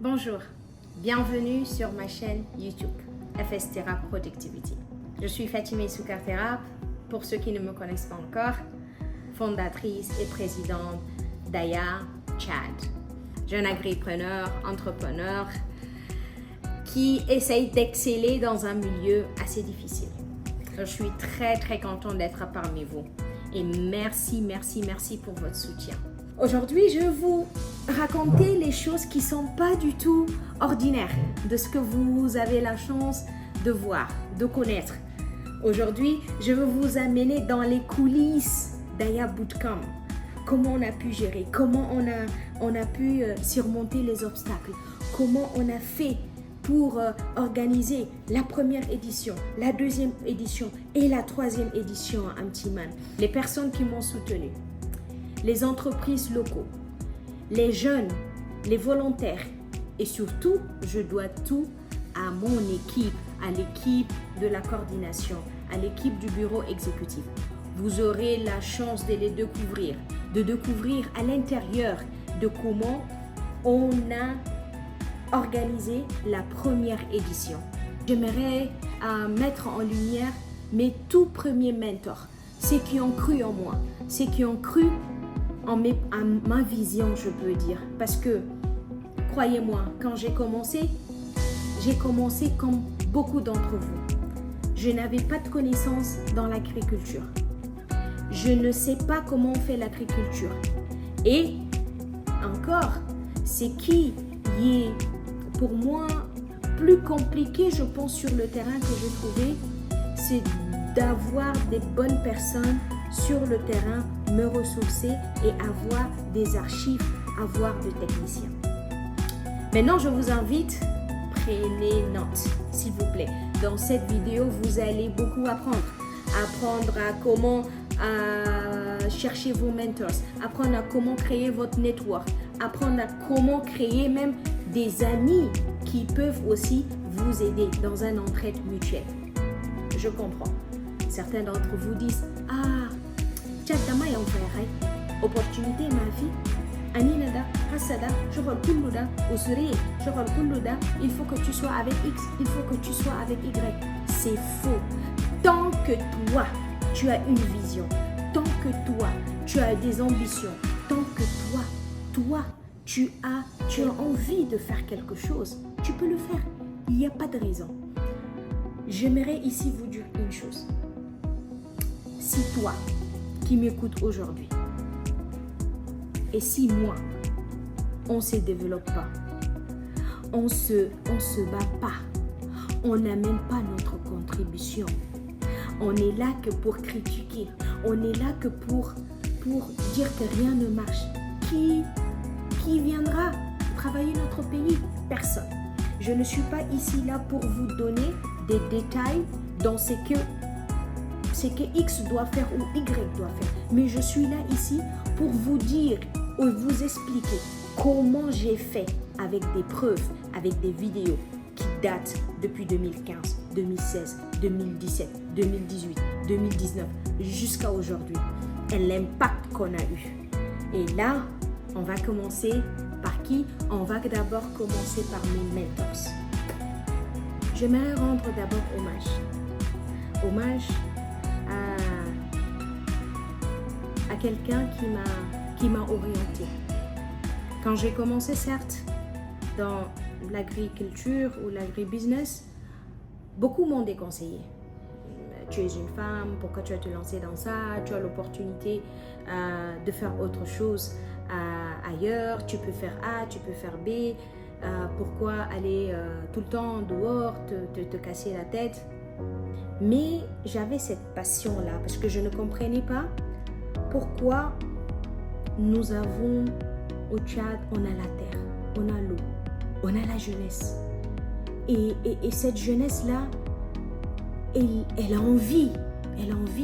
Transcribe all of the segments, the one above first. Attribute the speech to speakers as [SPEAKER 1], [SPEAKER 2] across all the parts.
[SPEAKER 1] Bonjour, bienvenue sur ma chaîne YouTube FS Therap Productivity. Je suis Fatimé Soukar Therap, pour ceux qui ne me connaissent pas encore, fondatrice et présidente d'Aya Chad, jeune agripreneur, entrepreneur qui essaye d'exceller dans un milieu assez difficile. Je suis très contente d'être parmi vous et merci pour votre soutien. Aujourd'hui, je vais vous raconter les choses qui ne sont pas du tout ordinaires de ce que vous avez la chance de voir, de connaître. Aujourd'hui, je vais vous amener dans les coulisses d'Aya Bootcamp. Comment on a pu gérer, comment on a pu surmonter les obstacles, comment on a fait pour organiser la première édition, la deuxième édition et la troisième édition à Amtiman. Les personnes qui m'ont soutenu, les entreprises locaux, les jeunes, les volontaires et surtout, je dois tout à mon équipe, à l'équipe de la coordination, à l'équipe du bureau exécutif. Vous aurez la chance de les découvrir, à l'intérieur de comment on a organisé la première édition. J'aimerais mettre en lumière mes tout premiers mentors, ceux qui ont cru en moi, ceux qui ont cru en ma vision, je peux dire. Parce que, croyez-moi, quand j'ai commencé comme beaucoup d'entre vous. Je n'avais pas de connaissances dans l'agriculture. Je ne sais pas comment on fait l'agriculture. Et encore, ce qui est pour moi plus compliqué, je pense, sur le terrain que j'ai trouvé, c'est d'avoir des bonnes personnes sur le terrain, me ressourcer et avoir des archives, avoir des techniciens. Maintenant, je vous invite, prenez note, s'il vous plaît. Dans cette vidéo, vous allez beaucoup apprendre. Apprendre à comment chercher vos mentors, apprendre à comment créer votre network, apprendre à comment créer même des amis qui peuvent aussi vous aider dans un entraide mutuelle. Je comprends. Certains d'entre vous disent « Ah, tchadama ya mfayakhay, opportunité ma fille, aninada, hasada, shogol kulluda, usuri, shogol kulluda, il faut que tu sois avec X, il faut que tu sois avec Y. » C'est faux. Tant que toi, tu as une vision, tant que toi, tu as des ambitions, tant que toi, tu as envie de faire quelque chose, tu peux le faire. Il n'y a pas de raison. J'aimerais ici vous dire une chose. Si toi, qui m'écoutes aujourd'hui, et si moi, on ne se développe pas, on se bat pas, on n'amène pas notre contribution, on est là que pour critiquer, on est là que pour dire que rien ne marche, qui viendra travailler notre pays? Personne. Je ne suis pas ici là pour vous donner des détails dans ce que X doit faire ou Y doit faire. Mais je suis là ici pour vous dire ou vous expliquer comment j'ai fait avec des preuves, avec des vidéos qui datent depuis 2015, 2016, 2017, 2018, 2019 jusqu'à aujourd'hui et l'impact qu'on a eu. Et là, on va commencer par qui? On va d'abord commencer par mes mentors. J'aimerais rendre d'abord hommage à quelqu'un qui m'a orienté. Quand j'ai commencé, certes, dans l'agriculture ou l'agribusiness, beaucoup m'ont déconseillé. Tu es une femme, pourquoi tu vas te lancer dans ça? Tu as l'opportunité de faire autre chose ailleurs, tu peux faire A, tu peux faire B, pourquoi aller tout le temps dehors, te casser la tête? Mais j'avais cette passion-là parce que je ne comprenais pas pourquoi nous avons au Tchad, on a la terre, on a l'eau, on a la jeunesse. Et cette jeunesse-là, elle a envie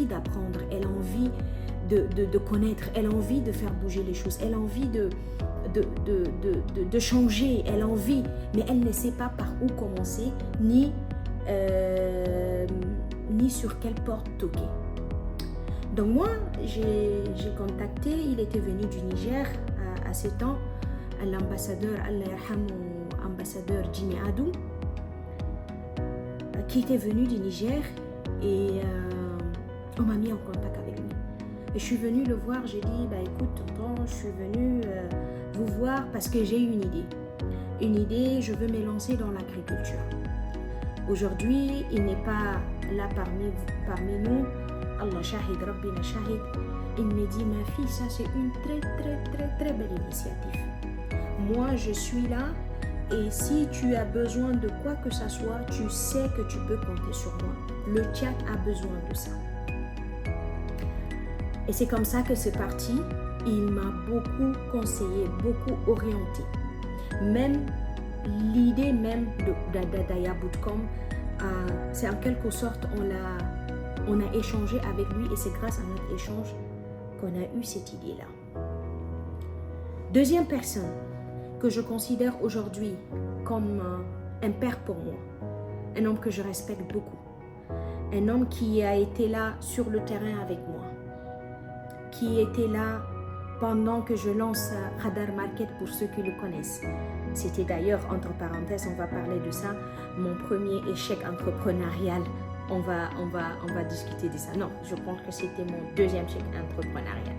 [SPEAKER 1] d'apprendre, elle a envie de connaître, elle a envie de faire bouger les choses, elle a envie de changer, elle a envie, mais elle ne sait pas par où commencer, ni sur quelle porte toquer. Donc moi, j'ai contacté, il était venu du Niger à 7 ans, l'ambassadeur Allah yarhamou à l'ambassadeur Jimmy Adou, qui était venu du Niger et on m'a mis en contact avec lui. Et je suis venue le voir, j'ai dit, écoute tonton, je suis venue vous voir parce que j'ai une idée. Une idée, je veux me lancer dans l'agriculture. Aujourd'hui, il n'est pas là parmi nous. Allah shahid, Rabbina shahid. Il me dit, ma fille, ça c'est une très belle initiative. Moi, je suis là et si tu as besoin de quoi que ce soit, tu sais que tu peux compter sur moi. Le Tchad a besoin de ça. Et c'est comme ça que c'est parti. Il m'a beaucoup conseillé, beaucoup orienté. Même l'idée même d'Aya Bootcamp, c'est en quelque sorte, on a échangé avec lui et c'est grâce à notre échange qu'on a eu cette idée-là. Deuxième personne que je considère aujourd'hui comme un père pour moi, un homme que je respecte beaucoup, un homme qui a été là sur le terrain avec moi, qui était là pendant que je lance Radar Market pour ceux qui le connaissent. C'était d'ailleurs, entre parenthèses, on va parler de ça, mon premier échec entrepreneurial. On va discuter de ça. Non, je pense que c'était mon deuxième échec entrepreneurial.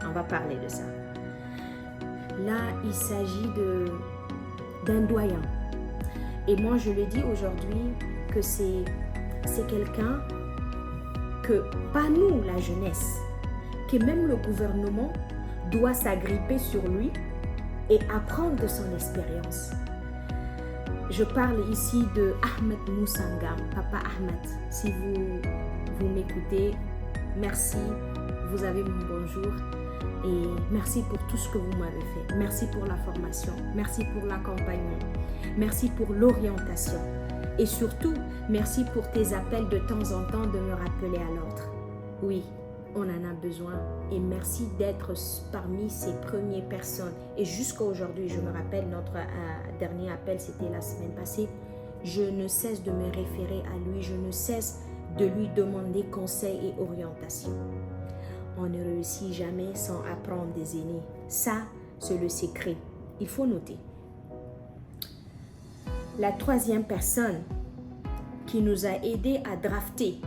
[SPEAKER 1] On va parler de ça. Là, il s'agit d'un doyen. Et moi, je le dis aujourd'hui que c'est quelqu'un que, pas nous, la jeunesse, que même le gouvernement doit s'agripper sur lui et apprendre de son expérience. Je parle ici de Ahmed Moussangam, Papa Ahmed. Si vous m'écoutez, merci, vous avez mon bonjour et merci pour tout ce que vous m'avez fait. Merci pour la formation, merci pour l'accompagnement, merci pour l'orientation et surtout, merci pour tes appels de temps en temps de me rappeler à l'ordre. Oui, on en a besoin et merci d'être parmi ces premières personnes. Et jusqu'à aujourd'hui, je me rappelle, notre dernier appel, c'était la semaine passée. Je ne cesse de me référer à lui, je ne cesse de lui demander conseil et orientation. On ne réussit jamais sans apprendre des aînés. Ça, c'est le secret. Il faut noter. La troisième personne qui nous a aidé à drafter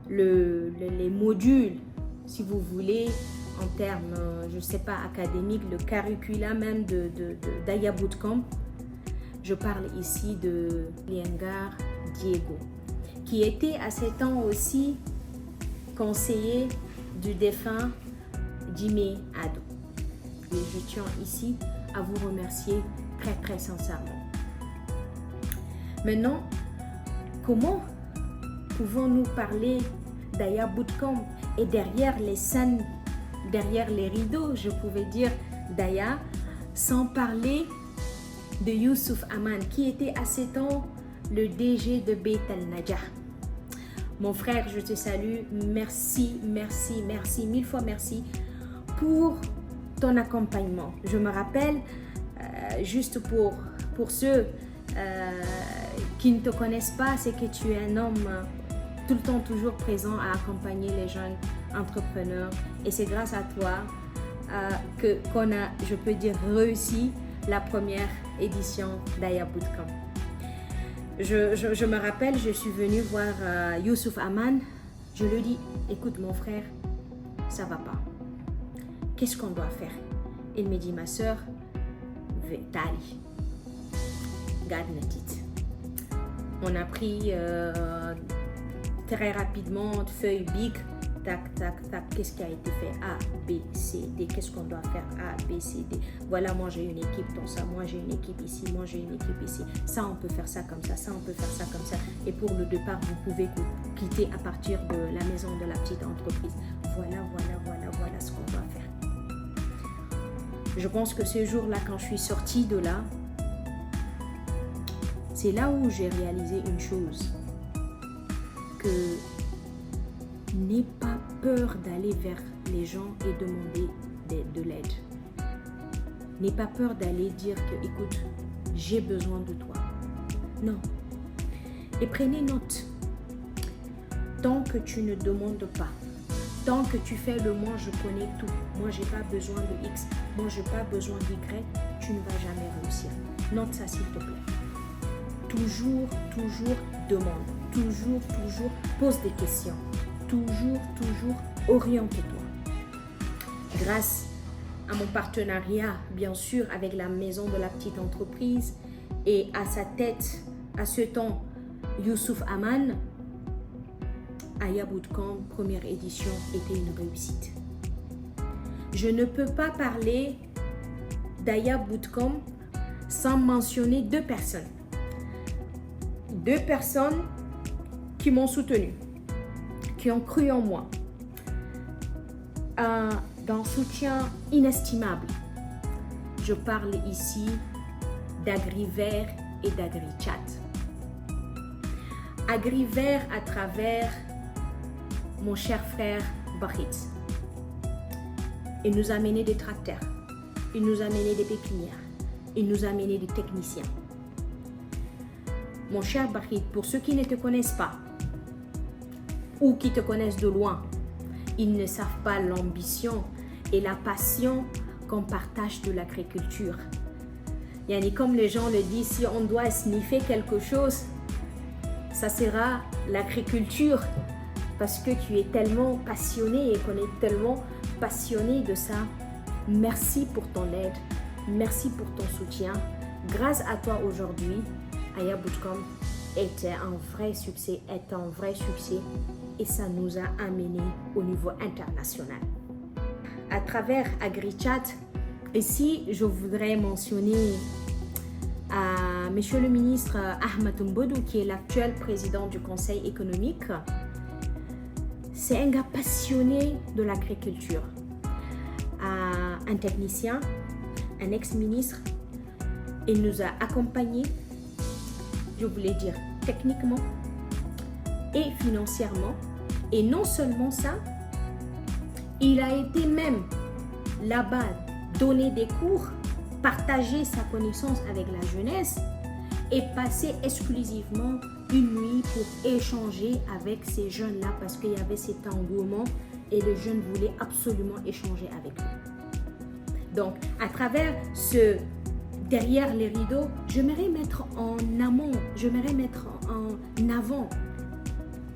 [SPEAKER 1] les modules, si vous voulez, en termes, je ne sais pas, académiques, le curriculum même d'Aya Bootcamp. Je parle ici de Liengar Diego, qui était à ces temps aussi conseiller du défunt Jimmy Adou. Et je tiens ici à vous remercier très sincèrement. Maintenant, comment pouvons-nous parler d'Aya Bootcamp et derrière les scènes, derrière les rideaux, je pouvais dire d'Aya, sans parler de Youssouf Aman, qui était à ces temps le DG de Beit Al-Najah. Mon frère, je te salue, merci, mille fois merci pour ton accompagnement. Je me rappelle, juste pour ceux qui ne te connaissent pas, c'est que tu es un homme tout le temps toujours présent à accompagner les jeunes entrepreneurs et c'est grâce à toi qu'on a, je peux dire, réussi la première édition d'Aya Bootcamp. Je me rappelle, je suis venue voir Youssouf Aman, je lui dis, écoute mon frère, ça va pas. Qu'est-ce qu'on doit faire? Il me dit, ma soeur, Tali, garde-le-tit. On a pris très rapidement feuille big, tac, qu'est-ce qui a été fait? A, B, C, D, qu'est-ce qu'on doit faire? A, B, C, D. Voilà, moi j'ai une équipe dans ça, moi j'ai une équipe ici, moi j'ai une équipe ici. Ça, on peut faire ça comme ça, ça, on peut faire ça comme ça. Et pour le départ, vous pouvez quitter à partir de la maison de la petite entreprise. Voilà ce qu'on doit faire. Je pense que ce jour-là, quand je suis sortie de là, c'est là où j'ai réalisé une chose, que n'aie pas peur d'aller vers les gens et demander de l'aide. N'aie pas peur d'aller dire que, écoute, j'ai besoin de toi. Non. Et prenez note. Tant que tu ne demandes pas, tant que tu fais le moi je connais tout, moi j'ai pas besoin de X, moi j'ai pas besoin d'Y, tu ne vas jamais réussir. Note ça s'il te plaît. Toujours demande. Toujours pose des questions. Toujours oriente-toi. Grâce à mon partenariat, bien sûr, avec la maison de la petite entreprise et à sa tête, à ce temps, Youssouf Aman, Aya Bootcamp, première édition, était une réussite. Je ne peux pas parler d'Aya Bootcamp sans mentionner deux personnes. Deux personnes qui m'ont soutenu, qui ont cru en moi, d'un soutien inestimable. Je parle ici d'AgriVert et d'AgriChat. AgriVert à travers mon cher frère Bahit. Il nous a amené des tracteurs, il nous a amené des pépinières, il nous a amené des techniciens. Mon cher Bahit, pour ceux qui ne te connaissent pas ou qui te connaissent de loin, ils ne savent pas l'ambition et la passion qu'on partage de l'agriculture. Yani, comme les gens le disent, si on doit sniffer quelque chose, ça sera l'agriculture, parce que tu es tellement passionné et qu'on est tellement passionné de ça. Merci pour ton aide, merci pour ton soutien. Grâce à toi aujourd'hui, Aya Bootcamp est un vrai succès et ça nous a amené au niveau international. À travers AgriChat, ici je voudrais mentionner Monsieur le ministre Ahmed Mbodou, qui est l'actuel président du Conseil économique. C'est un gars passionné de l'agriculture, un technicien, un ex-ministre. Il nous a accompagnés, je voulais dire techniquement et financièrement. Et non seulement ça, il a été même là-bas donner des cours, partager sa connaissance avec la jeunesse et passer exclusivement une nuit pour échanger avec ces jeunes-là, parce qu'il y avait cet engouement et les jeunes voulaient absolument échanger avec lui. Donc, à travers ce derrière les rideaux, j'aimerais mettre en amont, j'aimerais mettre en avant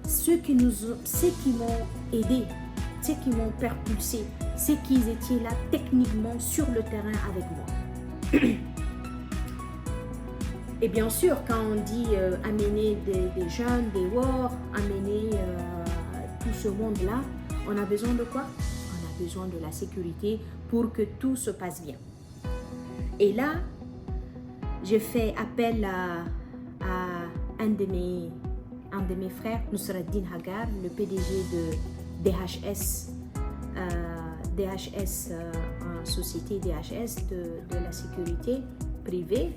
[SPEAKER 1] ceux qui m'ont aidé, ceux qui m'ont propulsé, ceux qui étaient là techniquement sur le terrain avec moi. Et bien sûr, quand on dit amener des jeunes, des WAR, amener tout ce monde-là, on a besoin de quoi? On a besoin de la sécurité pour que tout se passe bien. Et là, je fais appel à un de mes frères, Nusraddin Hagar, le PDG de DHS, société DHS de la sécurité privée.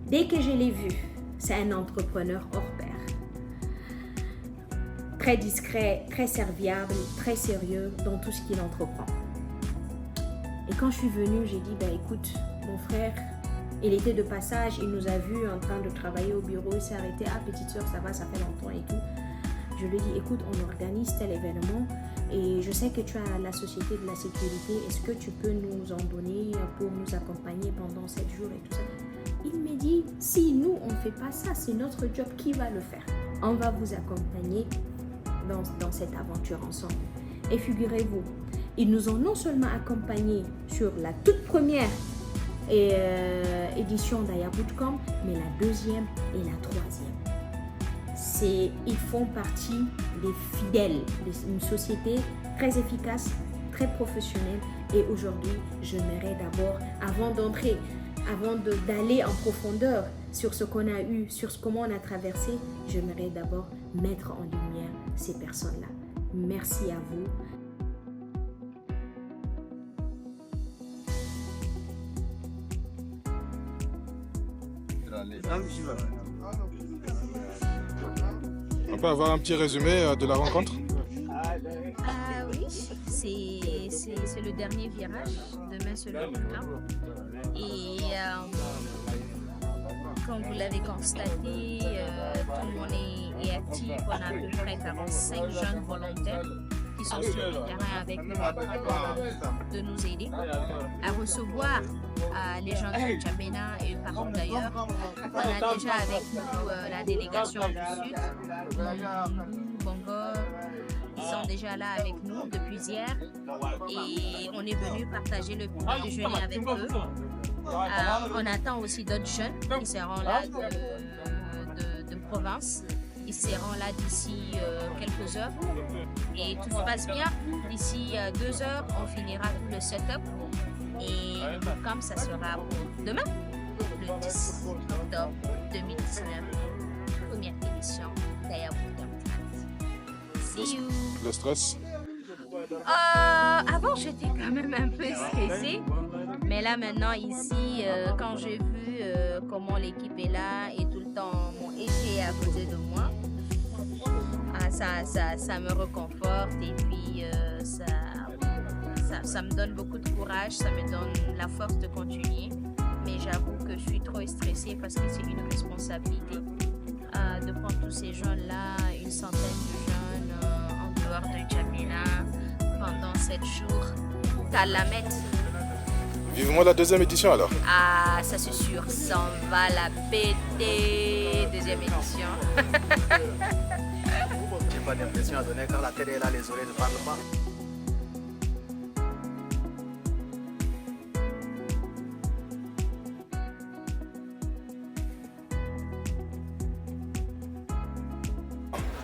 [SPEAKER 1] Dès que je l'ai vu, c'est un entrepreneur hors pair. Très discret, très serviable, très sérieux dans tout ce qu'il entreprend. Et quand je suis venue, j'ai dit, écoute, mon frère, il était de passage, il nous a vus en train de travailler au bureau, il s'est arrêté, petite soeur, ça va, ça fait longtemps et tout. Je lui ai dit, écoute, on organise tel événement et je sais que tu as la société de la sécurité, est-ce que tu peux nous en donner pour nous accompagner pendant 7 jours et tout ça? Il me dit, si nous on ne fait pas ça, c'est notre job, qui va le faire? On va vous accompagner dans cette aventure ensemble. Et figurez-vous, ils nous ont non seulement accompagnés sur la toute première édition d'Aya Bootcamp, mais la deuxième et la troisième. Ils font partie des fidèles, d'une société très efficace, très professionnelle. Et aujourd'hui, j'aimerais d'abord, avant d'aller en profondeur sur ce qu'on a eu, sur comment on a traversé, j'aimerais d'abord mettre en lumière ces personnes-là. Merci à vous.
[SPEAKER 2] On peut avoir un petit résumé de la rencontre?
[SPEAKER 3] Oui, c'est le dernier virage. Demain, c'est le plan. Et comme vous l'avez constaté, tout le monde est actif. On a à peu près 45 jeunes volontaires qui sont sur le terrain avec nous de nous aider à recevoir les gens de N'Djamena et partout d'ailleurs. On a déjà avec nous la délégation du Sud, Bongo. Ils sont déjà là avec nous depuis hier et on est venu partager le petit déjeuner avec eux. On attend aussi d'autres jeunes qui seront là de province. Ils seront là d'ici quelques heures et tout se passe bien. D'ici 2 heures, on finira tout le setup et le bootcamp, ça sera pour demain, le 10 octobre 2019, première édition d'Aya Bootcamp. See you!
[SPEAKER 2] Le stress?
[SPEAKER 3] Avant, j'étais quand même un peu stressée, mais là maintenant ici, quand j'ai vu comment l'équipe est là et tout le temps mon été est à côté de moi, ça me reconforte et puis ça me donne beaucoup de courage, ça me donne la force de continuer. Mais j'avoue que je suis trop stressée parce que c'est une responsabilité de prendre tous ces jeunes-là, une centaine de jeunes en dehors de N'Djamena pendant 7 jours. T'as la mettre.
[SPEAKER 2] Vivement la deuxième édition alors.
[SPEAKER 3] Ah, ça c'est sûr, ça on va la péter. Deuxième édition.
[SPEAKER 4] J'ai pas d'impression à donner car la télé est là, les oreilles ne parlent pas.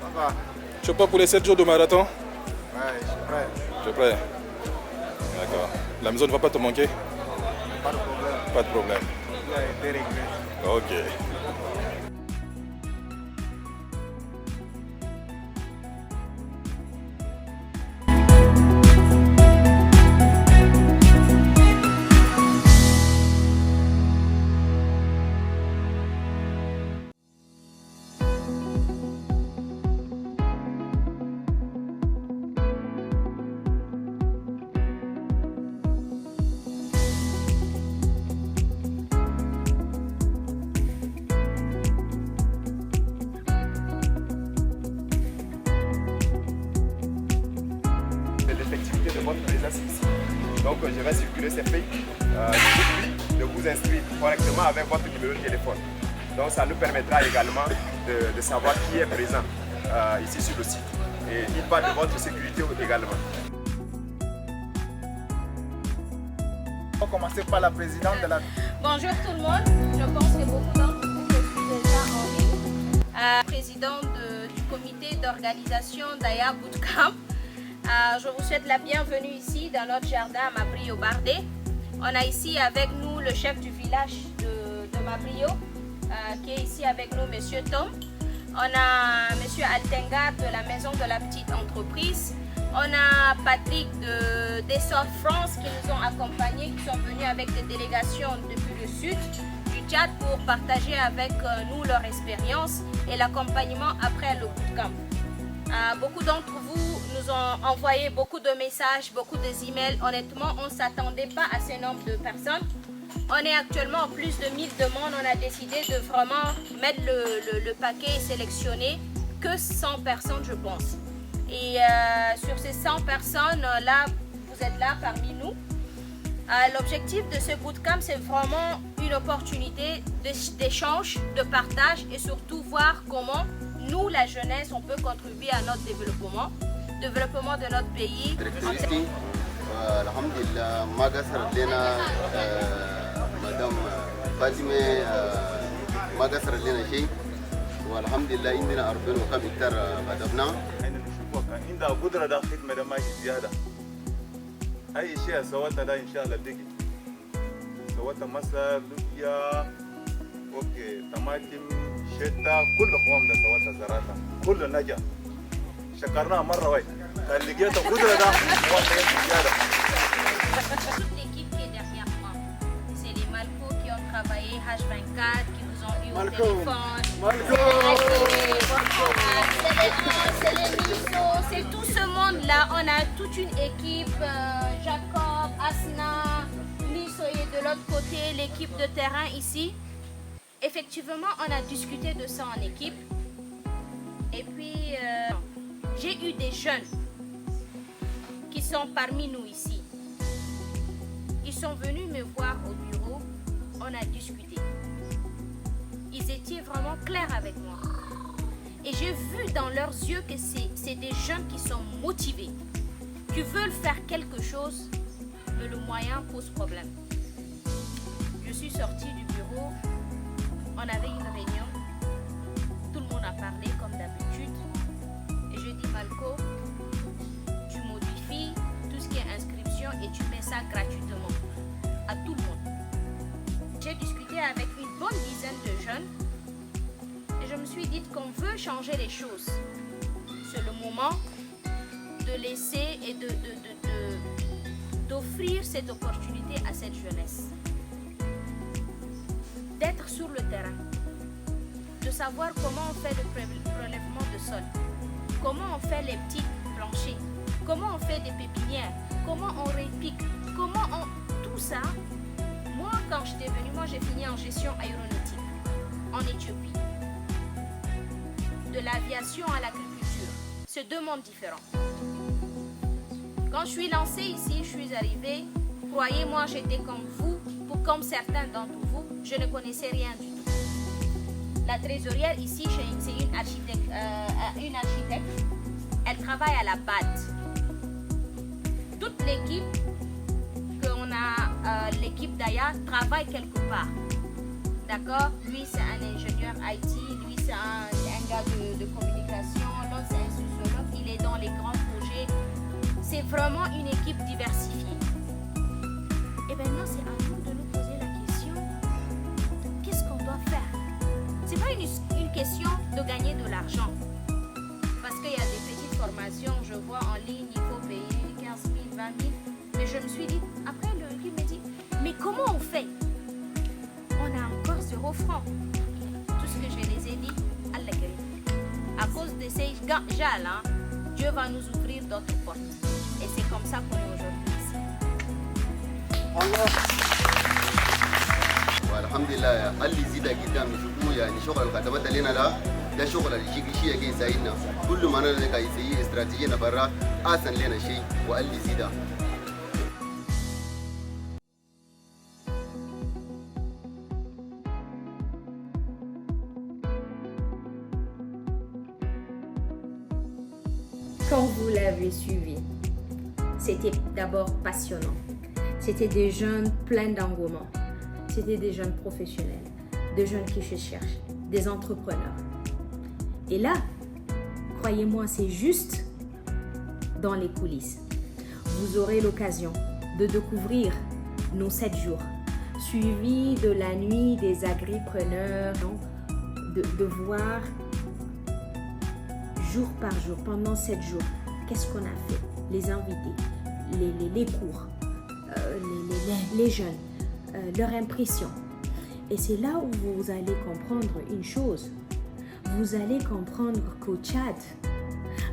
[SPEAKER 2] Ça va. Tu es prêt pour les 7 jours de marathon?
[SPEAKER 4] Ouais, je suis prêt.
[SPEAKER 2] Tu es prêt? D'accord. La maison ne va pas te manquer?
[SPEAKER 4] Pas de problème.
[SPEAKER 2] Pas de problème.
[SPEAKER 4] Il a été réglé.
[SPEAKER 2] Ok.
[SPEAKER 5] L'effectivité de votre présence ici. Donc je vais circuler ces feuilles. Je vous prie de vous inscrire correctement avec votre numéro de téléphone. Donc ça nous permettra également de savoir qui est présent ici sur le site. Et il va de votre sécurité également.
[SPEAKER 4] On va commencer par la présidente de la...
[SPEAKER 1] Bonjour tout le monde, je pense que beaucoup d'entre vous sont déjà en ligne. Présidente du comité d'organisation d'Aya Bootcamp. Je vous souhaite la bienvenue ici dans notre jardin à Mabrio Bardé. On a ici avec nous le chef du village de Mabrio qui est ici avec nous, Monsieur Tom. On a Monsieur Altenga de la maison de la petite entreprise. On a Patrick d'Essor France qui nous ont accompagnés, qui sont venus avec des délégations depuis le sud du Tchad pour partager avec nous leur expérience et l'accompagnement après le bootcamp. Beaucoup d'entre vous nous ont envoyé beaucoup de messages, beaucoup d'emails. Honnêtement, on ne s'attendait pas à ce nombre de personnes. On est actuellement en plus de 1000 demandes. On a décidé de vraiment mettre le paquet et sélectionner que 100 personnes, je pense. Et sur ces 100 personnes, là, vous êtes là parmi nous. L'objectif de ce bootcamp, c'est vraiment une opportunité d'échange, de partage et surtout voir comment nous, la jeunesse, on peut contribuer à notre développement de notre pays.
[SPEAKER 6] Alhamdulillah, magasar lena madame Fatime magasar lena shay walhamdulillah indina arba'in kam hektar badabna
[SPEAKER 7] عند قدرة ده خدمة ده ماشي زيادة أي شيء سويتها ده إن شاء الله بيجي سويتها مثلا لوبيا أوكي طماطم شتا كل قوام ده سويتها زراعة كل نجا شكرناها مرة واحدة كان لقيت قدرة ده زيادة.
[SPEAKER 1] Toute l'équipe qui est derrière moi, c'est les Malco qui ont travaillé H24, qui nous ont eu au téléphone. C'est les Miso, c'est tout ce monde-là. On a toute une équipe, Jacob, Asna, Misoye de l'autre côté, l'équipe de terrain ici. Effectivement, on a discuté de ça en équipe. Et puis, j'ai eu des jeunes
[SPEAKER 3] sont parmi nous ici. Ils sont venus me voir au bureau, on a discuté. Ils étaient vraiment clairs avec moi. Et j'ai vu dans leurs yeux que c'est des jeunes qui sont motivés, qui veulent faire quelque chose, mais le moyen pose problème. Je suis sortie du bureau, on avait une réunion, tout le monde a parlé comme d'habitude. Et je dis, Malco, tu modifies tout ce qui est inscription et tu mets ça gratuitement à tout le monde. J'ai discuté avec une bonne dizaine de jeunes et je me suis dit qu'on veut changer les choses. C'est le moment de laisser et d'offrir cette opportunité à cette jeunesse. D'être sur le terrain, de savoir comment on fait le prélèvement de sol, comment on fait les petits planchers, comment on fait des pépinières, comment on répique, tout ça. Moi, quand j'étais venue, j'ai fini en gestion aéronautique en Éthiopie. De l'aviation à l'agriculture, c'est deux mondes différents. Quand je suis lancée ici, je suis arrivée, croyez-moi, j'étais comme vous, comme certains d'entre vous, je ne connaissais rien du tout. La trésorière ici, c'est une architecte, elle travaille à la BAD. Toute l'équipe l'équipe d'Aya travaille quelque part. D'accord? Lui, c'est un ingénieur IT, lui, c'est un gars de communication, l'autre, c'est un sociologue, il est dans les grands projets. C'est vraiment une équipe diversifiée. Et maintenant, c'est à nous de nous poser la question, qu'est-ce qu'on doit faire? C'est pas une question de gagner de l'argent. Parce qu'il y a des petites formations, je vois en ligne, il faut payer 15 000, 20 000. Mais je me suis dit, après le équipe me dit, mais comment on fait? On a encore 0 francs. Tout ce que je les ai dit, Allah guérit. À cause de ces gens-là, Dieu va nous ouvrir d'autres portes. Et c'est comme ça qu'on est aujourd'hui ici.
[SPEAKER 6] Alhamdulillah, Ali Zida Gidam, يعني شغل كتبت لنا ده شغل الشيء جاي يساعدنا كل ما انا لك يسيي استراتيجيه برا احسن لنا شيء وقال زيدا.
[SPEAKER 1] Quand vous l'avez suivi, c'était d'abord passionnant. C'était des jeunes pleins d'engouement. C'était des jeunes professionnels, des jeunes qui se cherchent, des entrepreneurs. Et là, croyez-moi, c'est juste dans les coulisses. Vous aurez l'occasion de découvrir nos 7 jours, suivis de la nuit des agripreneurs, de voir jour par jour, pendant 7 jours, qu'est-ce qu'on a fait, les invités, les cours, les jeunes, leur impression. Et c'est là où vous allez comprendre une chose. Vous allez comprendre qu'au Tchad,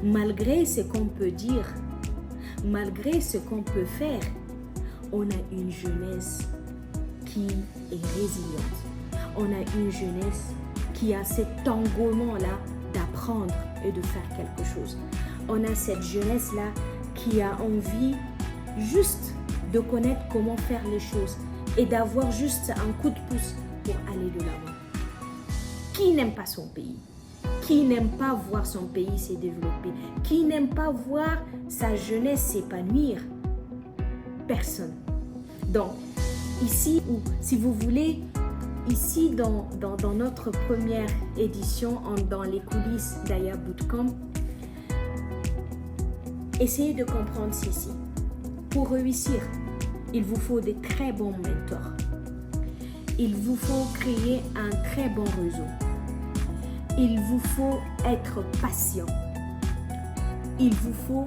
[SPEAKER 1] malgré ce qu'on peut dire, malgré ce qu'on peut faire, on a une jeunesse qui est résiliente. On a une jeunesse qui a cet engouement-là d'apprendre et de faire quelque chose. On a cette jeunesse-là qui a envie juste de connaître comment faire les choses et d'avoir juste un coup de pouce pour aller de l'avant. Qui n'aime pas son pays? Qui n'aime pas voir son pays se développer? Qui n'aime pas voir sa jeunesse s'épanouir? Personne. Donc, ici, ou si vous voulez, ici dans notre première édition, dans les coulisses d'Aya Bootcamp, essayez de comprendre ceci. Pour réussir, il vous faut des très bons mentors. Il vous faut créer un très bon réseau. Il vous faut être patient. Il vous faut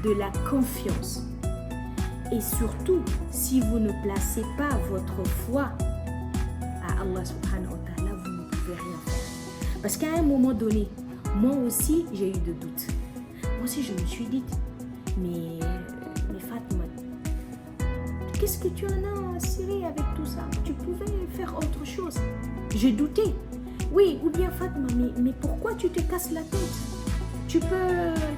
[SPEAKER 1] de la confiance. Et surtout, si vous ne placez pas votre foi à Allah subhanahu wa ta'ala, vous ne pouvez rien faire. Parce qu'à un moment donné, moi aussi, j'ai eu des doutes. Moi aussi, je me suis dit, mais Fatma, qu'est-ce que tu en as ciré avec tout ça? Tu pouvais faire autre chose. J'ai douté. Oui, ou bien Fatma, mais pourquoi tu te casses la tête?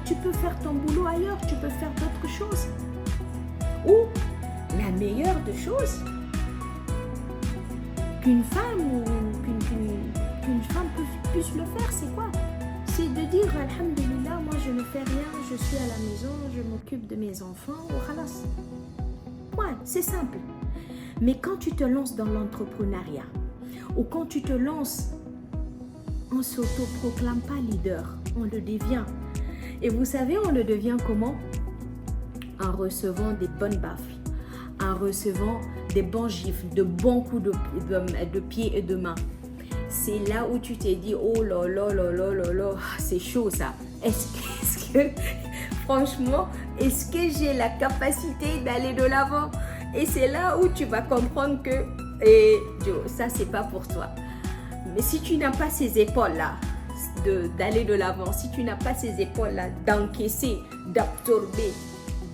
[SPEAKER 1] tu peux faire ton boulot ailleurs, tu peux faire d'autres choses. Ou la meilleure des choses qu'une femme ou qu'une femme puisse le faire, c'est quoi? C'est de dire alhamdulillah, moi je ne fais rien, je suis à la maison, je m'occupe de mes enfants, ou khalas. Ouais, c'est simple. Mais quand tu te lances dans l'entrepreneuriat, ou quand tu te lances, on ne s'auto-proclame pas leader, on le devient. Et vous savez, on le devient comment? En recevant des bonnes baffes, en recevant des bons gifles, de bons coups de pied et de main. C'est là où tu t'es dit, oh là là là là là là, c'est chaud ça. Est-ce que franchement, est-ce que j'ai la capacité d'aller de l'avant? Et c'est là où tu vas comprendre que Joe, ça c'est pas pour toi. Mais si tu n'as pas ces épaules-là d'aller de l'avant, si tu n'as pas ces épaules-là d'encaisser, d'absorber,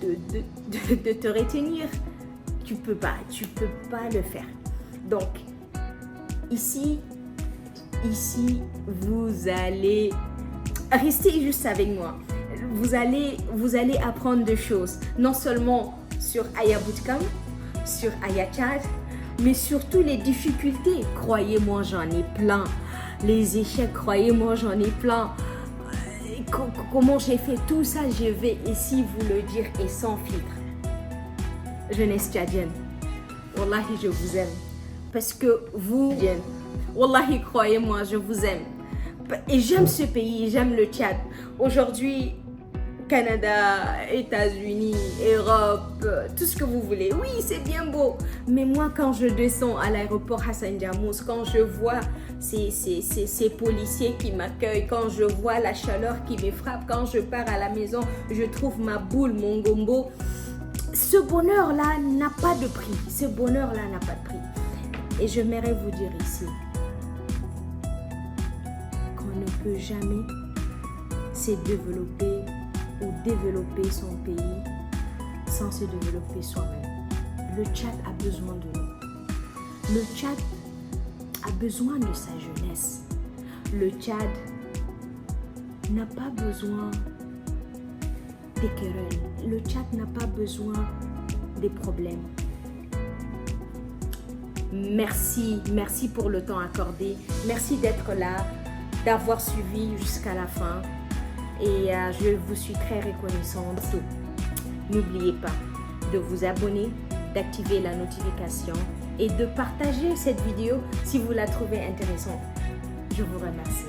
[SPEAKER 1] de te retenir, tu peux pas le faire. Donc, ici, vous allez rester juste avec moi. Vous allez apprendre des choses, non seulement sur Aya Bootcamp, sur Aya Tchad, mais surtout les difficultés. Croyez-moi, j'en ai plein. Les échecs, croyez-moi, j'en ai plein. Comment j'ai fait tout ça, je vais ici vous le dire et sans filtre. Jeunesse tchadienne, wallahi, je vous aime. Parce que vous, wallahi, croyez-moi, je vous aime. Et j'aime ce pays, j'aime le Tchad. Aujourd'hui, Canada, États-Unis, Europe, tout ce que vous voulez. Oui, c'est bien beau. Mais moi, quand je descends à l'aéroport Hassan Diamous, quand je vois ces policiers qui m'accueillent, quand je vois la chaleur qui me frappe, quand je pars à la maison, je trouve ma boule, mon gombo. Ce bonheur-là n'a pas de prix. Ce bonheur-là n'a pas de prix. Et j'aimerais vous dire ici qu'on ne peut jamais se développer ou développer son pays sans se développer soi-même. Le Tchad a besoin de nous. Le Tchad a besoin de sa jeunesse. Le Tchad n'a pas besoin des querelles. Le Tchad n'a pas besoin des problèmes. Merci pour le temps accordé. Merci d'être là, d'avoir suivi jusqu'à la fin. Et je vous suis très reconnaissante. N'oubliez pas de vous abonner, d'activer la notification et de partager cette vidéo si vous la trouvez intéressante. Je vous remercie.